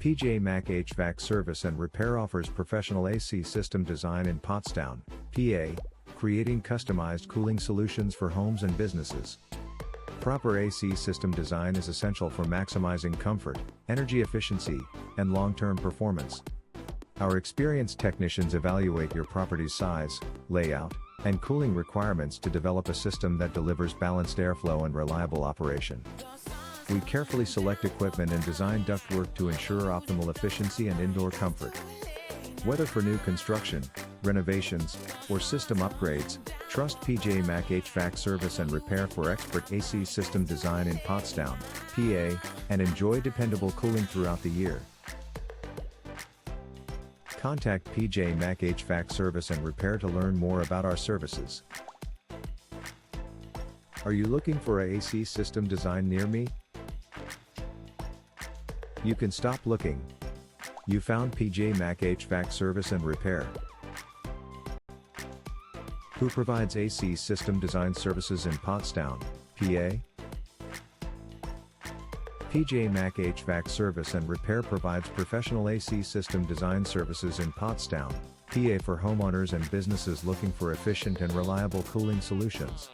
MAC HVAC Service and Repair offers professional AC system design in Pottstown, PA, creating customized cooling solutions for homes and businesses. Proper AC system design is essential for maximizing comfort, energy efficiency, and long-term performance. Our experienced technicians evaluate your property's size, layout, and cooling requirements to develop a system that delivers balanced airflow and reliable operation. We carefully select equipment and design ductwork to ensure optimal efficiency and indoor comfort. Whether for new construction, renovations, or system upgrades, trust MAC HVAC Service and Repair for expert AC system design in Pottstown, PA, and enjoy dependable cooling throughout the year. Contact MAC HVAC Service and Repair to learn more about our services. Are you looking for a AC system design near me? You can stop looking. You found MAC HVAC Service and Repair, who provides AC system design services in Pottstown, PA. MAC HVAC Service and Repair provides professional AC system design services in Pottstown, PA for homeowners and businesses looking for efficient and reliable cooling solutions.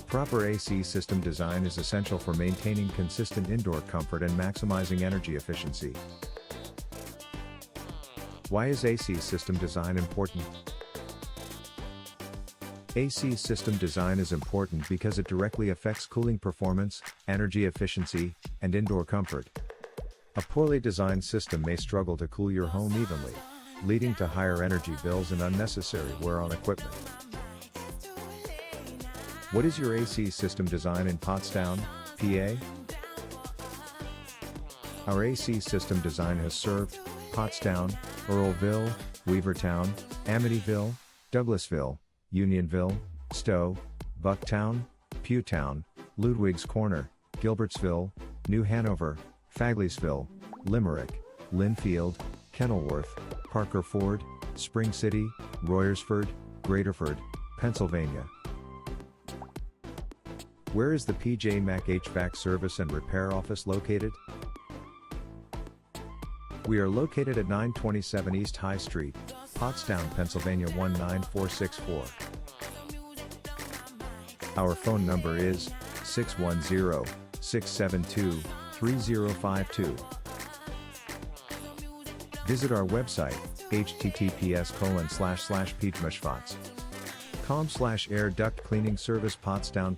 Proper AC system design is essential for maintaining consistent indoor comfort and maximizing energy efficiency. Why is AC system design important? AC system design is important because it directly affects cooling performance, energy efficiency, and indoor comfort. A poorly designed system may struggle to cool your home evenly, leading to higher energy bills and unnecessary wear on equipment. What is your AC system design in Pottstown, PA? Our AC system design has served Pottstown, Earlville, Weavertown, Amityville, Douglasville, Unionville, Stowe, Bucktown, Pewtown, Ludwig's Corner, Gilbertsville, New Hanover, Fagleysville, Limerick, Linfield, Kenilworth, Parker Ford, Spring City, Royersford, Graterford, Pennsylvania. Where is the MAC HVAC Service and Repair office located? We are located at 927 East High Street, Pottstown, Pennsylvania 19464. Our phone number is 610-672-3052. Visit our website, https://pjmashvats.com/air duct cleaning service Pottstown.